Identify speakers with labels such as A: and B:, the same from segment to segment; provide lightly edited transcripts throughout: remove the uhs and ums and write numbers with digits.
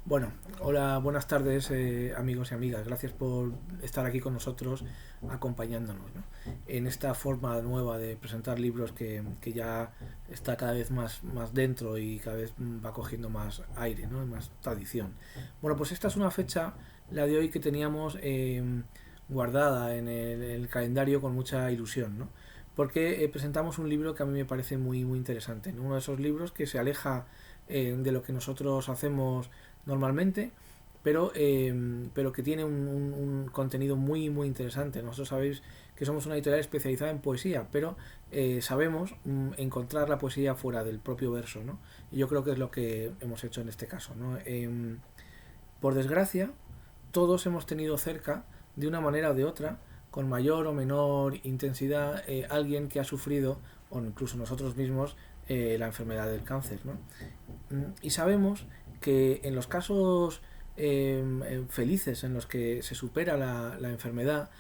A: Bueno, hola, buenas tardes amigos y amigas. Gracias por estar aquí con nosotros acompañándonos, ¿no? En esta forma nueva de presentar libros que ya está cada vez más dentro y cada vez va cogiendo más aire, ¿no? Más tradición. Bueno, pues esta es una fecha, la de hoy, que teníamos guardada en el calendario con mucha ilusión, ¿no? Porque presentamos un libro que a mí me parece muy interesante, ¿no? Uno de esos libros que se aleja de lo que nosotros hacemos normalmente, pero que tiene un contenido muy interesante. Nosotros sabéis que somos una editorial especializada en poesía, pero sabemos encontrar la poesía fuera del propio verso, ¿no? Y yo creo que es lo que hemos hecho en este caso, ¿no? Por desgracia, todos hemos tenido cerca, de una manera o de otra, con mayor o menor intensidad, alguien que ha sufrido, o incluso nosotros mismos, la enfermedad del cáncer, ¿no? Y sabemos que en los casos felices en los que se supera la enfermedad,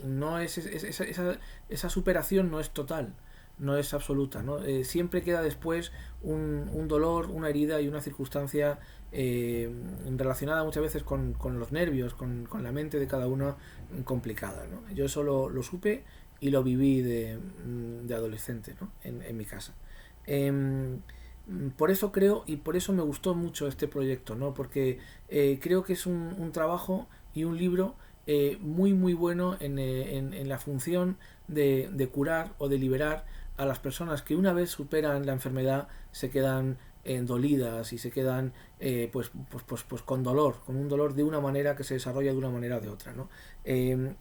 A: no esa superación no es total, no es absoluta, ¿no? Siempre queda después un dolor, una herida y una circunstancia relacionada muchas veces con los nervios, con la mente de cada uno, complicada, ¿no? Yo eso lo supe y lo viví de adolescente, ¿no? En mi casa. Em, por eso creo y por eso me gustó mucho este proyecto, ¿no? Porque creo que es un trabajo y un libro muy bueno en la función de curar o de liberar a las personas que, una vez superan la enfermedad, se quedan dolidas y se quedan pues con dolor, con un dolor de una manera que se desarrolla de una manera o de otra, ¿no?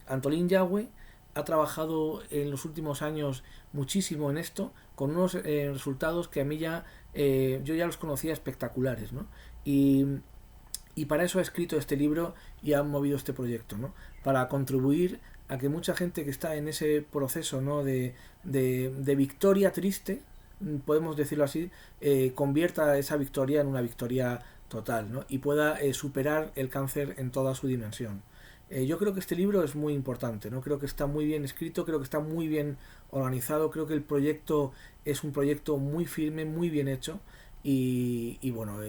A: Antolín Yagüe ha trabajado en los últimos años muchísimo en esto, con unos resultados que a mí yo ya los conocía espectaculares, ¿no? Y para eso ha escrito este libro y ha movido este proyecto, ¿no? Para contribuir a que mucha gente que está en ese proceso, ¿no? de victoria triste, podemos decirlo así, convierta esa victoria en una victoria total, ¿no? Y pueda superar el cáncer en toda su dimensión. Yo creo que este libro es muy importante, ¿no? Creo que está muy bien escrito, creo que está muy bien organizado, creo que el proyecto es un proyecto muy firme, muy bien hecho, y bueno,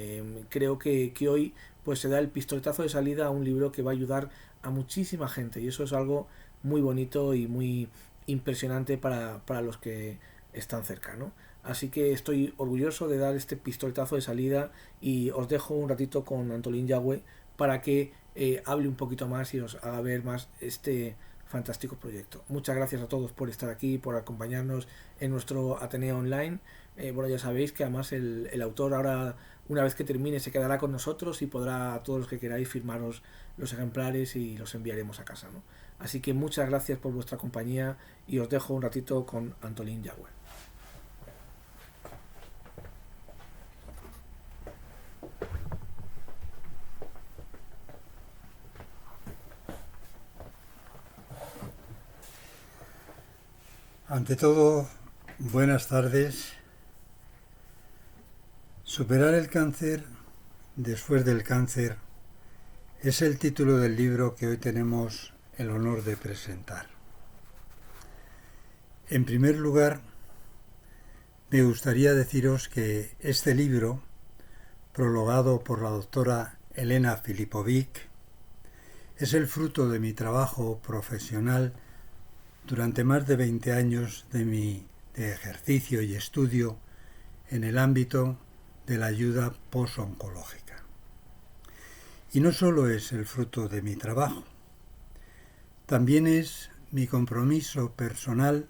A: creo que hoy pues se da el pistoletazo de salida a un libro que va a ayudar a muchísima gente, y eso es algo muy bonito y muy impresionante para los que están cerca, ¿no? Así que estoy orgulloso de dar este pistoletazo de salida y os dejo un ratito con Antolín Yagüe para que hable un poquito más y os haga ver más este fantástico proyecto. Muchas gracias a todos por estar aquí, por acompañarnos en nuestro Ateneo Online. Bueno, ya sabéis que además el autor ahora, una vez que termine, se quedará con nosotros y podrá, a todos los que queráis, firmaros los ejemplares y los enviaremos a casa, ¿no? Así que muchas gracias por vuestra compañía y os dejo un ratito con Antolín Yagüe.
B: Ante todo, buenas tardes. Superar el cáncer después del cáncer es el título del libro que hoy tenemos el honor de presentar. En primer lugar, me gustaría deciros que este libro, prologado por la doctora Elena Filipovic, es el fruto de mi trabajo profesional durante más de 20 años de ejercicio y estudio en el ámbito de la ayuda posoncológica. Y no solo es el fruto de mi trabajo, también es mi compromiso personal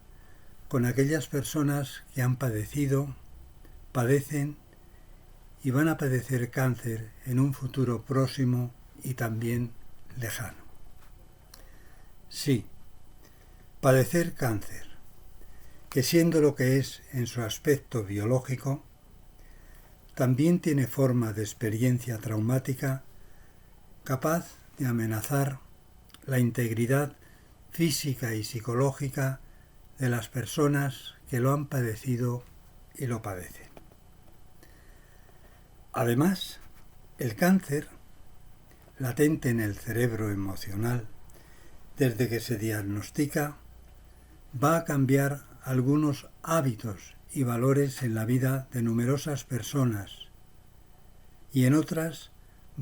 B: con aquellas personas que han padecido, padecen y van a padecer cáncer en un futuro próximo y también lejano. Sí, padecer cáncer, que siendo lo que es en su aspecto biológico, también tiene forma de experiencia traumática capaz de amenazar la integridad física y psicológica de las personas que lo han padecido y lo padecen. Además, el cáncer, latente en el cerebro emocional, desde que se diagnostica, va a cambiar algunos hábitos y valores en la vida de numerosas personas y en otras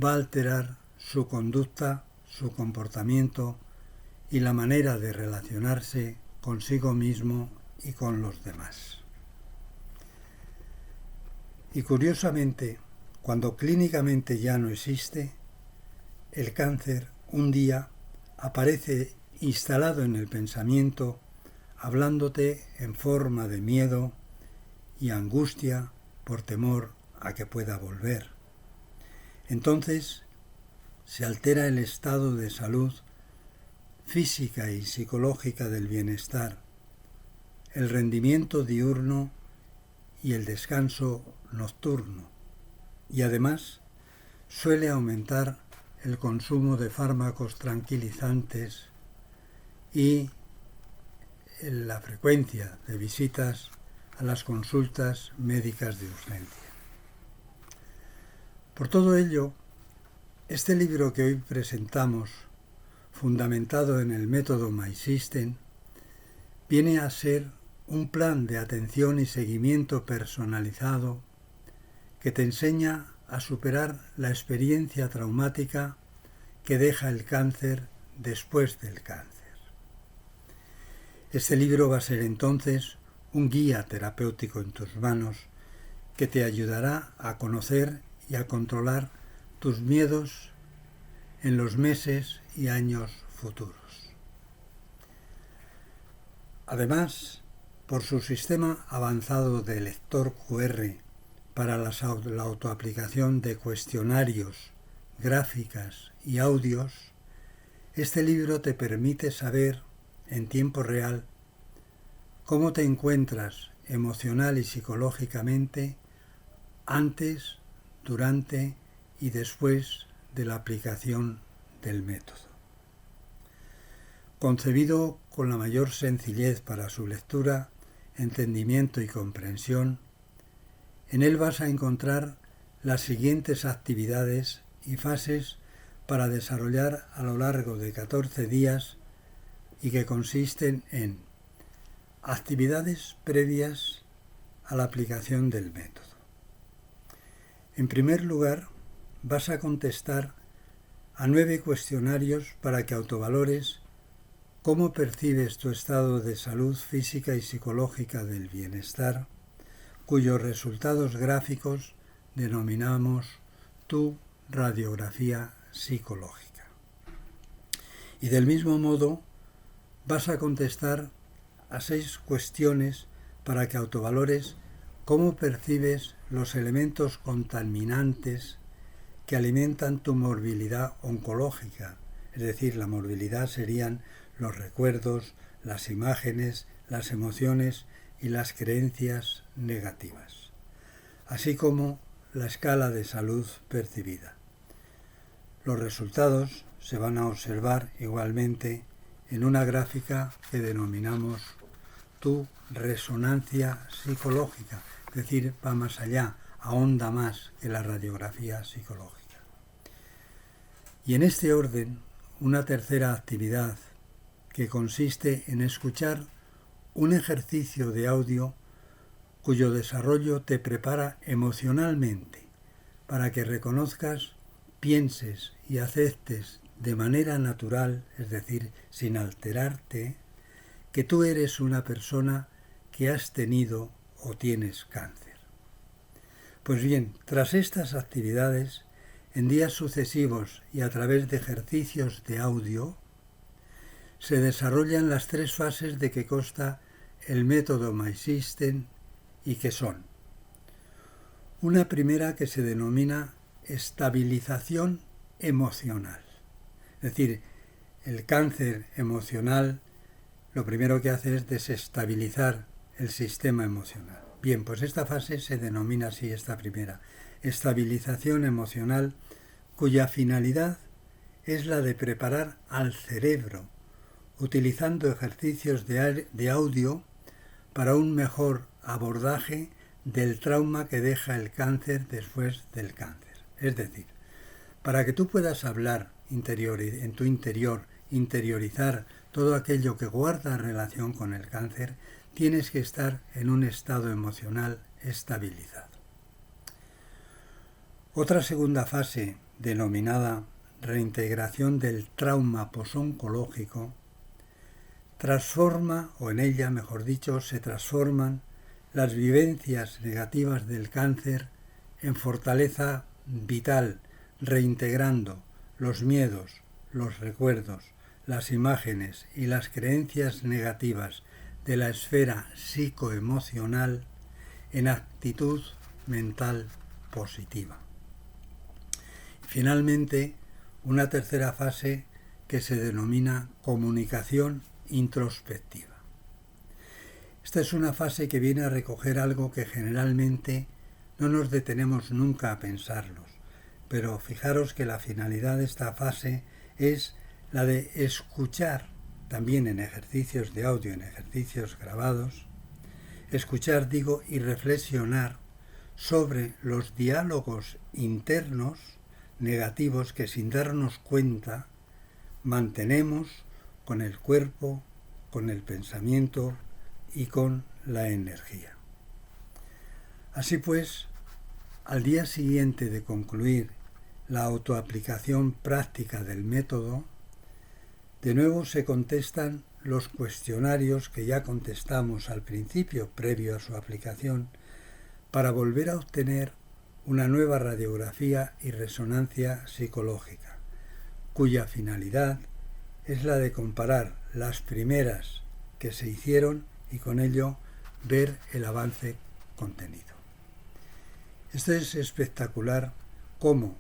B: va a alterar su conducta, su comportamiento y la manera de relacionarse consigo mismo y con los demás. Y curiosamente, cuando clínicamente ya no existe, el cáncer un día aparece instalado en el pensamiento, hablándote en forma de miedo y angustia por temor a que pueda volver. Entonces se altera el estado de salud física y psicológica del bienestar, el rendimiento diurno y el descanso nocturno, y además suele aumentar el consumo de fármacos tranquilizantes y la frecuencia de visitas a las consultas médicas de urgencia. Por todo ello, este libro que hoy presentamos, fundamentado en el método My System, viene a ser un plan de atención y seguimiento personalizado que te enseña a superar la experiencia traumática que deja el cáncer después del cáncer. Este libro va a ser entonces un guía terapéutico en tus manos que te ayudará a conocer y a controlar tus miedos en los meses y años futuros. Además, por su sistema avanzado de lector QR para la autoaplicación de cuestionarios, gráficas y audios, este libro te permite saber en tiempo real cómo te encuentras emocional y psicológicamente antes, durante y después de la aplicación del método. Concebido con la mayor sencillez para su lectura, entendimiento y comprensión, en él vas a encontrar las siguientes actividades y fases para desarrollar a lo largo de 14 días y que consisten en actividades previas a la aplicación del método. En primer lugar, vas a contestar a 9 cuestionarios para que autovalores cómo percibes tu estado de salud física y psicológica del bienestar, cuyos resultados gráficos denominamos tu radiografía psicológica. Y del mismo modo, vas a contestar a 6 cuestiones para que autovalores cómo percibes los elementos contaminantes que alimentan tu morbilidad oncológica, es decir, la morbilidad serían los recuerdos, las imágenes, las emociones y las creencias negativas, así como la escala de salud percibida. Los resultados se van a observar igualmente en una gráfica que denominamos tu resonancia psicológica, es decir, va más allá, ahonda más que la radiografía psicológica. Y en este orden, una tercera actividad que consiste en escuchar un ejercicio de audio cuyo desarrollo te prepara emocionalmente para que reconozcas, pienses y aceptes de manera natural, es decir, sin alterarte, que tú eres una persona que has tenido o tienes cáncer. Pues bien, tras estas actividades, en días sucesivos y a través de ejercicios de audio, se desarrollan las 3 fases de que consta el método My System y que son: una primera que se denomina estabilización emocional. Es decir, el cáncer emocional lo primero que hace es desestabilizar el sistema emocional. Bien, pues esta fase se denomina así, esta primera, estabilización emocional, cuya finalidad es la de preparar al cerebro, utilizando ejercicios de audio para un mejor abordaje del trauma que deja el cáncer después del cáncer. Es decir, para que tú puedas hablar en tu interior, interiorizar todo aquello que guarda relación con el cáncer, tienes que estar en un estado emocional estabilizado. Otra segunda fase denominada reintegración del trauma posoncológico, transforma, o en ella, mejor dicho, se transforman las vivencias negativas del cáncer en fortaleza vital, reintegrando los miedos, los recuerdos, las imágenes y las creencias negativas de la esfera psicoemocional en actitud mental positiva. Finalmente, una tercera fase que se denomina comunicación introspectiva. Esta es una fase que viene a recoger algo que generalmente no nos detenemos nunca a pensarlos, pero fijaros que la finalidad de esta fase es la de escuchar, también en ejercicios de audio, en ejercicios grabados, escuchar, digo, y reflexionar sobre los diálogos internos negativos que sin darnos cuenta mantenemos con el cuerpo, con el pensamiento y con la energía. Así pues, al día siguiente de concluir la autoaplicación práctica del método, de nuevo se contestan los cuestionarios que ya contestamos al principio, previo a su aplicación, para volver a obtener una nueva radiografía y resonancia psicológica, cuya finalidad es la de comparar las primeras que se hicieron y con ello ver el avance contenido. Esto es espectacular cómo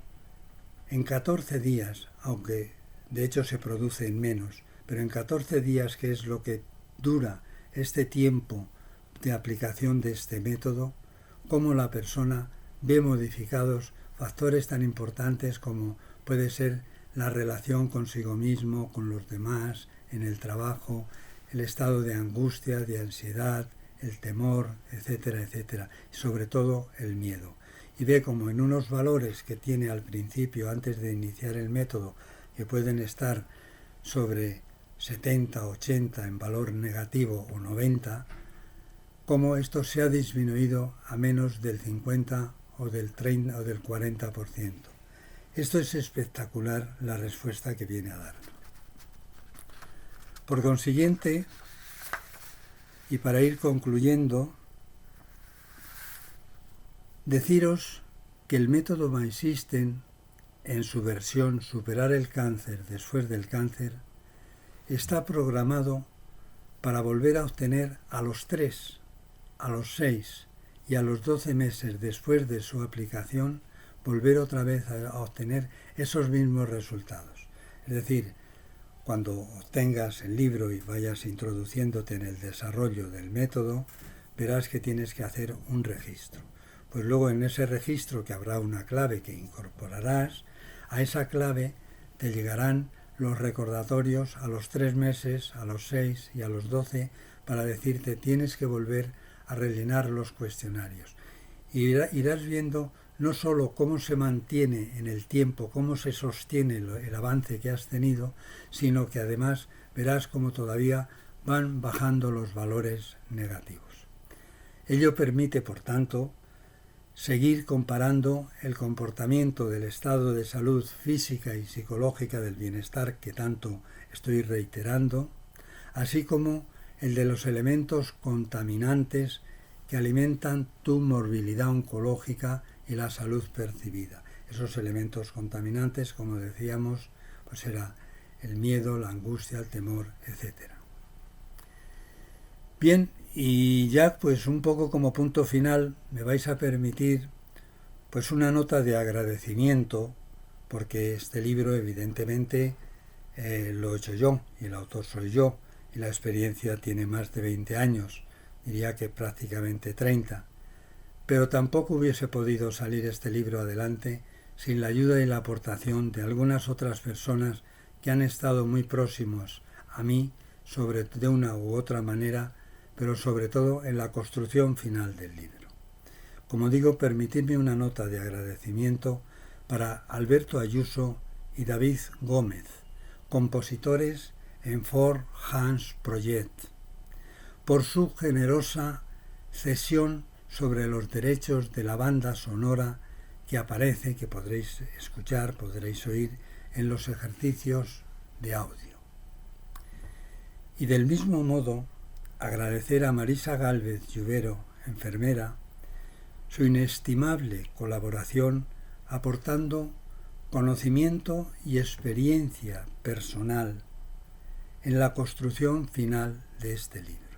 B: en 14 días, aunque de hecho se produce en menos, pero en 14 días, que es lo que dura este tiempo de aplicación de este método, cómo la persona ve modificados factores tan importantes como puede ser la relación consigo mismo, con los demás, en el trabajo, el estado de angustia, de ansiedad, el temor, etcétera, etcétera, y sobre todo el miedo. Y ve como en unos valores que tiene al principio, antes de iniciar el método, que pueden estar sobre 70, 80 en valor negativo o 90, como esto se ha disminuido a menos del 50 o del 30 o del 40%. Esto es espectacular, la respuesta que viene a dar. Por consiguiente, y para ir concluyendo, deciros que el método My System, en su versión Superar el cáncer después del cáncer, está programado para volver a obtener a los 3, a los 6 y a los 12 meses después de su aplicación, volver otra vez a obtener esos mismos resultados. Es decir, cuando obtengas el libro y vayas introduciéndote en el desarrollo del método, verás que tienes que hacer un registro. Pues luego en ese registro, que habrá una clave que incorporarás, a esa clave te llegarán los recordatorios a los 3 meses, a los 6 y a los 12 para decirte tienes que volver a rellenar los cuestionarios. Y irás viendo no solo cómo se mantiene en el tiempo, cómo se sostiene el avance que has tenido, sino que además verás cómo todavía van bajando los valores negativos. Ello permite, por tanto, seguir comparando el comportamiento del estado de salud física y psicológica del bienestar que tanto estoy reiterando, así como el de los elementos contaminantes que alimentan tu morbilidad oncológica y la salud percibida. Esos elementos contaminantes, como decíamos, pues era el miedo, la angustia, el temor, etc. Bien, y ya pues un poco como punto final me vais a permitir pues una nota de agradecimiento, porque este libro evidentemente lo he hecho yo y el autor soy yo y la experiencia tiene más de 20 años, diría que prácticamente 30, pero tampoco hubiese podido salir este libro adelante sin la ayuda y la aportación de algunas otras personas que han estado muy próximos a mí de una u otra manera, pero sobre todo en la construcción final del libro. Como digo, permitidme una nota de agradecimiento para Alberto Ayuso y David Gómez, compositores en Four Hands Project, por su generosa cesión sobre los derechos de la banda sonora que aparece, que podréis escuchar, podréis oír en los ejercicios de audio. Y del mismo modo, agradecer a Marisa Gálvez Lluvero, enfermera, su inestimable colaboración aportando conocimiento y experiencia personal en la construcción final de este libro.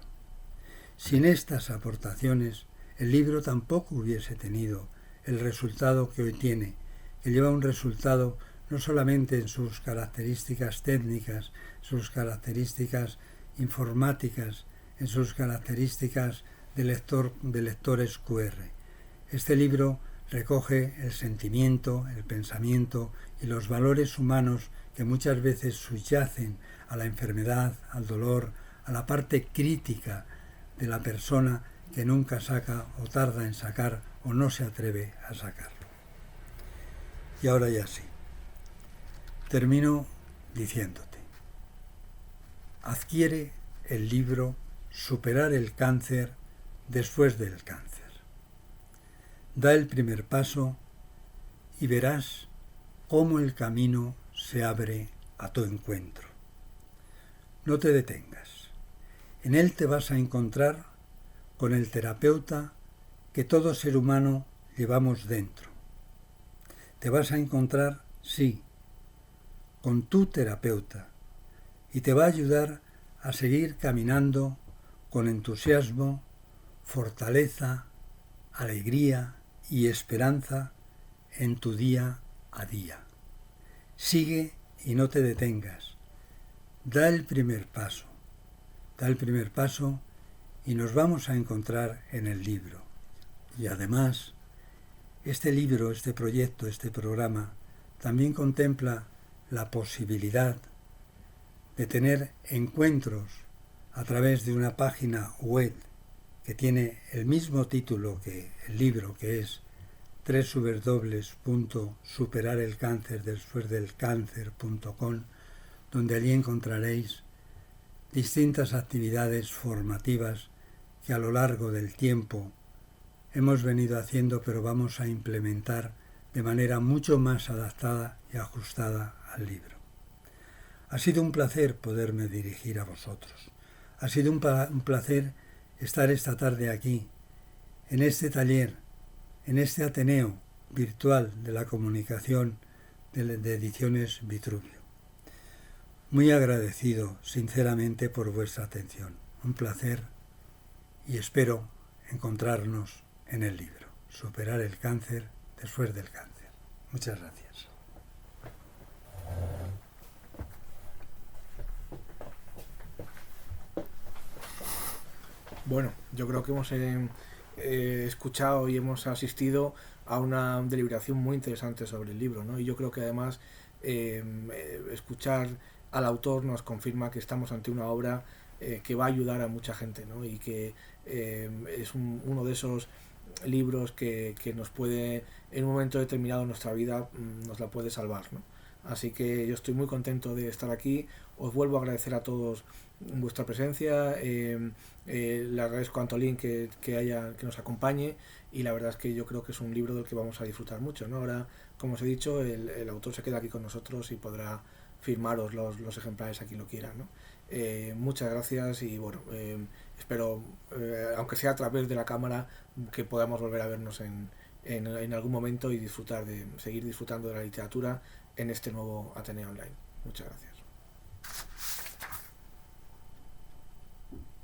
B: Sin estas aportaciones, el libro tampoco hubiese tenido el resultado que hoy tiene, que lleva un resultado no solamente en sus características técnicas, sus características informáticas, en sus características de lectores QR. Este libro recoge el sentimiento, el pensamiento y los valores humanos que muchas veces subyacen a la enfermedad, al dolor, a la parte crítica de la persona que nunca saca o tarda en sacar o no se atreve a sacarlo. Y ahora ya sí. Termino diciéndote, adquiere el libro Superar el cáncer después del cáncer. Da el primer paso y verás cómo el camino se abre a tu encuentro. No te detengas. En él te vas a encontrar con el terapeuta que todo ser humano llevamos dentro. Te vas a encontrar, sí, con tu terapeuta y te va a ayudar a seguir caminando con entusiasmo, fortaleza, alegría y esperanza en tu día a día. Sigue y no te detengas. Da el primer paso y nos vamos a encontrar en el libro. Y además, este libro, este proyecto, este programa, también contempla la posibilidad de tener encuentros a través de una página web que tiene el mismo título que el libro, que es www.superarelcancerdespuesdelcáncer.com, donde allí encontraréis distintas actividades formativas que a lo largo del tiempo hemos venido haciendo, pero vamos a implementar de manera mucho más adaptada y ajustada al libro. Ha sido un placer poderme dirigir a vosotros. Ha sido un placer estar esta tarde aquí, en este taller, en este Ateneo virtual de la comunicación de Ediciones Vitruvio. Muy agradecido, sinceramente, por vuestra atención. Un placer y espero encontrarnos en el libro, Superar el cáncer después del cáncer. Muchas gracias.
A: Bueno, yo creo que hemos escuchado y hemos asistido a una deliberación muy interesante sobre el libro, ¿no? Y yo creo que además escuchar al autor nos confirma que estamos ante una obra que va a ayudar a mucha gente, ¿no? Y que es uno de esos libros que nos puede, en un momento determinado de nuestra vida, nos la puede salvar, ¿no? Así que yo estoy muy contento de estar aquí. Os vuelvo a agradecer a todos vuestra presencia. Le agradezco a Antolín que nos acompañe, y la verdad es que yo creo que es un libro del que vamos a disfrutar mucho, ¿no? Ahora, como os he dicho, el autor se queda aquí con nosotros y podrá firmaros los ejemplares a quien lo quiera, ¿no? Muchas gracias y bueno, espero, aunque sea a través de la cámara, que podamos volver a vernos en algún momento y seguir disfrutando de la literatura en este nuevo Ateneo Online. Muchas gracias.